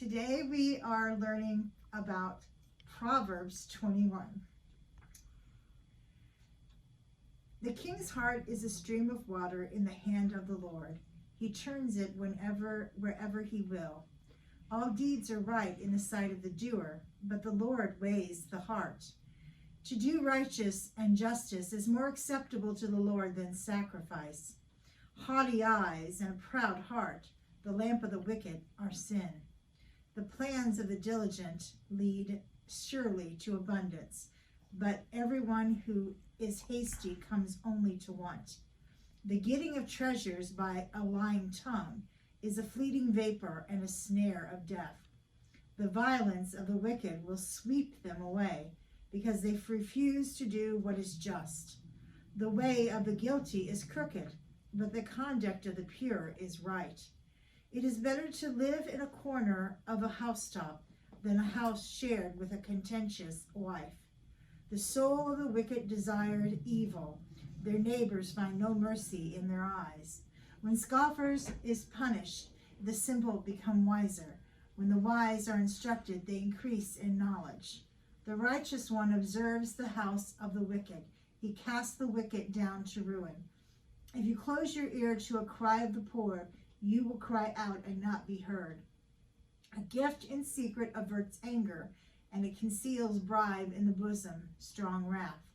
Today we are learning about Proverbs 21. The king's heart is a stream of water in the hand of the Lord. He turns it wherever he will. All deeds are right in the sight of the doer, but the Lord weighs the heart. To do righteous and justice is more acceptable to the Lord than sacrifice. Haughty eyes and a proud heart, the lamp of the wicked, are sin. The plans of the diligent lead surely to abundance, but everyone who is hasty comes only to want. The getting of treasures by a lying tongue is a fleeting vapor and a snare of death. The violence of the wicked will sweep them away, because they refuse to do what is just. The way of the guilty is crooked, but the conduct of the pure is right. It is better to live in a corner of a housetop than a house shared with a contentious wife. The soul of the wicked desired evil. Their neighbors find no mercy in their eyes. When scoffers is punished, the simple become wiser. When the wise are instructed, they increase in knowledge. The righteous one observes the house of the wicked. He casts the wicked down to ruin. If you close your ear to a cry of the poor, you will cry out and not be heard. A gift in secret averts anger, and it conceals bribe in the bosom, strong wrath.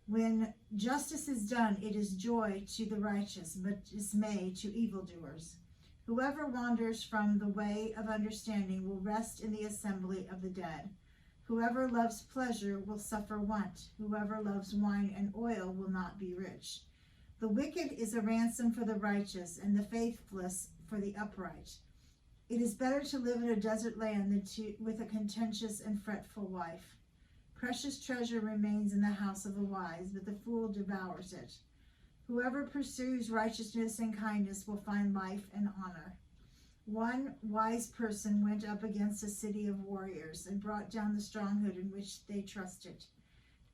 When justice is done, it is joy to the righteous, but dismay to evildoers. Whoever wanders from the way of understanding will rest in the assembly of the dead. Whoever loves pleasure will suffer want. Whoever loves wine and oil will not be rich. The wicked is a ransom for the righteous, and the faithless for the upright. It is better to live in a desert land than with a contentious and fretful wife. Precious treasure remains in the house of the wise, but the fool devours it. Whoever pursues righteousness and kindness will find life and honor. One wise person went up against a city of warriors and brought down the stronghold in which they trusted.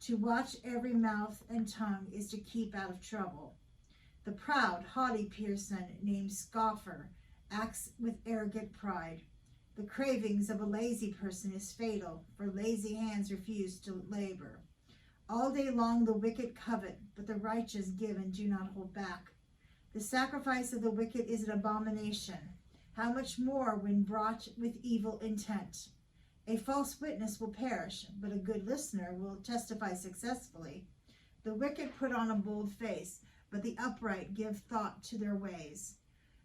To watch every mouth and tongue is to keep out of trouble. The proud, haughty person named Scoffer acts with arrogant pride. The cravings of a lazy person is fatal, for lazy hands refuse to labor. All day long the wicked covet, but the righteous give and do not hold back. The sacrifice of the wicked is an abomination. How much more when brought with evil intent? A false witness will perish, but a good listener will testify successfully. The wicked put on a bold face, but the upright give thought to their ways.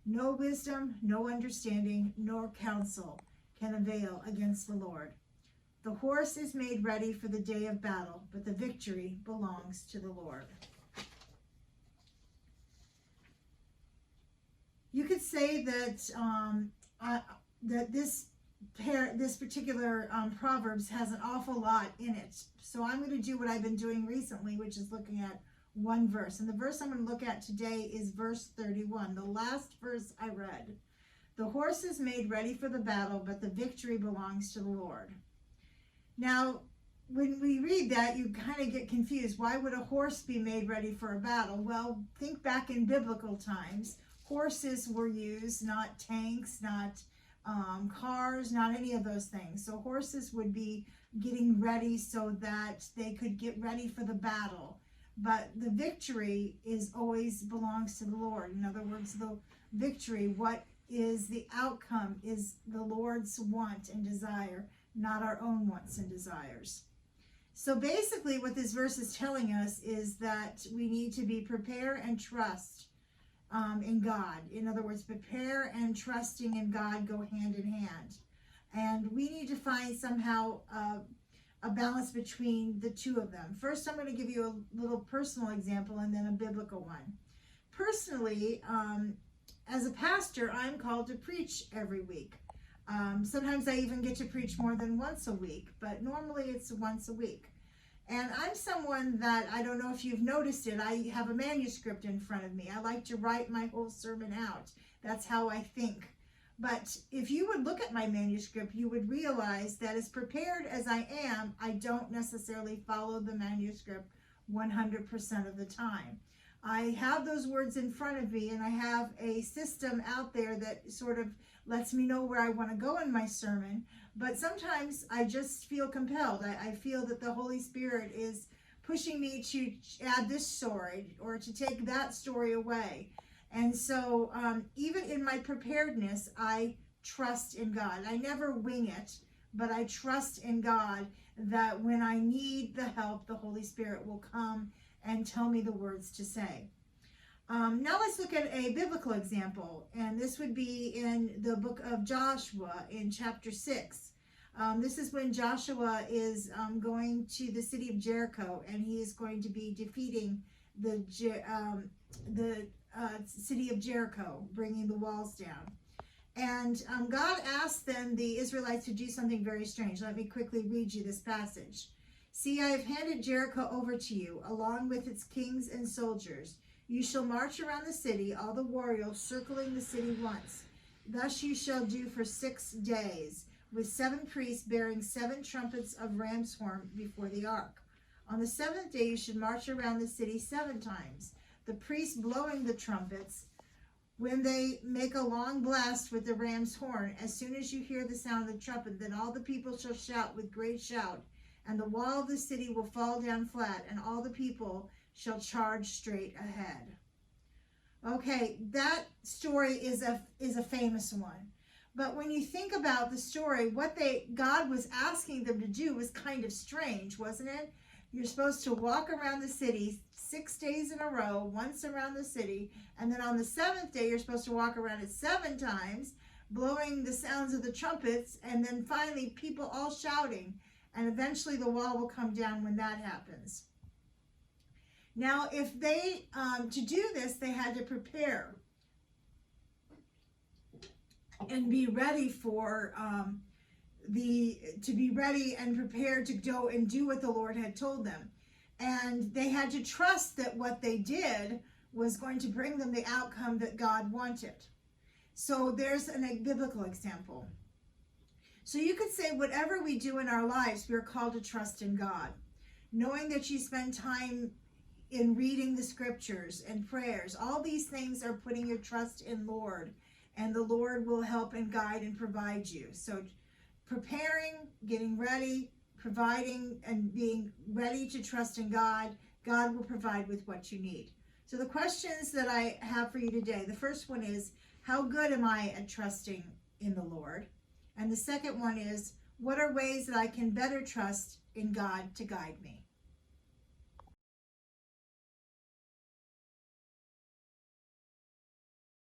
No wisdom, no understanding, nor counsel can avail against the Lord. The horse is made ready for the day of battle, but the victory belongs to the Lord. You could say that this particular Proverbs has an awful lot in it. So I'm going to do what I've been doing recently, which is looking at one verse. And the verse I'm going to look at today is verse 31, the last verse I read. The horse is made ready for the battle, but the victory belongs to the Lord. Now, when we read that, you kind of get confused. Why would a horse be made ready for a battle? Well, think back in biblical times. Horses were used, not tanks, not cars, not any of those things. So horses would be getting ready so that they could get ready for the battle. But the victory always belongs to the Lord. In other words, the victory, what is the outcome, is the Lord's want and desire, not our own wants and desires. So basically what this verse is telling us is that we need to be prepare and trust in God. In other words, prepare and trusting in God go hand in hand. And we need to find somehow a balance between the two of them. First, I'm going to give you a little personal example and then a biblical one. Personally, as a pastor, I'm called to preach every week. Sometimes I even get to preach more than once a week, but normally it's once a week. And I'm someone that, I don't know if you've noticed it, I have a manuscript in front of me. I like to write my whole sermon out. That's how I think. But if you would look at my manuscript, you would realize that as prepared as I am, I don't necessarily follow the manuscript 100% of the time. I have those words in front of me, and I have a system out there that sort of lets me know where I want to go in my sermon. But sometimes I just feel compelled. I feel that the Holy Spirit is pushing me to add this story or to take that story away. And so even in my preparedness, I trust in God. I never wing it, but I trust in God that when I need the help, the Holy Spirit will come and tell me the words to say. Now let's look at a biblical example, and this would be in the book of Joshua in chapter 6. This is when Joshua is going to the city of Jericho, and he is going to be defeating the city of Jericho, bringing the walls down. And God asked then the Israelites to do something very strange. Let me quickly read you this passage. See, I have handed Jericho over to you, along with its kings and soldiers. You shall march around the city, all the warriors circling the city once. Thus you shall do for 6 days, with 7 priests bearing 7 trumpets of ram's horn before the ark. On the 7th day you should march around the city 7 times, the priests blowing the trumpets. When they make a long blast with the ram's horn, as soon as you hear the sound of the trumpet, then all the people shall shout with great shout, and the wall of the city will fall down flat, and all the people shall charge straight ahead. Okay, that story is a famous one. But when you think about the story, what God was asking them to do was kind of strange, wasn't it? You're supposed to walk around the city 6 days in a row, once around the city, and then on the 7th day, you're supposed to walk around it 7 times, blowing the sounds of the trumpets, and then finally people all shouting, and eventually the wall will come down when that happens. Now, if they, to do this, they had to prepare and be ready for to be ready and prepared to go and do what the Lord had told them. And they had to trust that what they did was going to bring them the outcome that God wanted. So there's a biblical example. So you could say whatever we do in our lives, we are called to trust in God. Knowing that you spend time in reading the scriptures and prayers, all these things are putting your trust in Lord, and the Lord will help and guide and provide you. So preparing, getting ready, providing, and being ready to trust in God, God will provide with what you need. So the questions that I have for you today, the first one is, how good am I at trusting in the Lord? And the second one is, what are ways that I can better trust in God to guide me?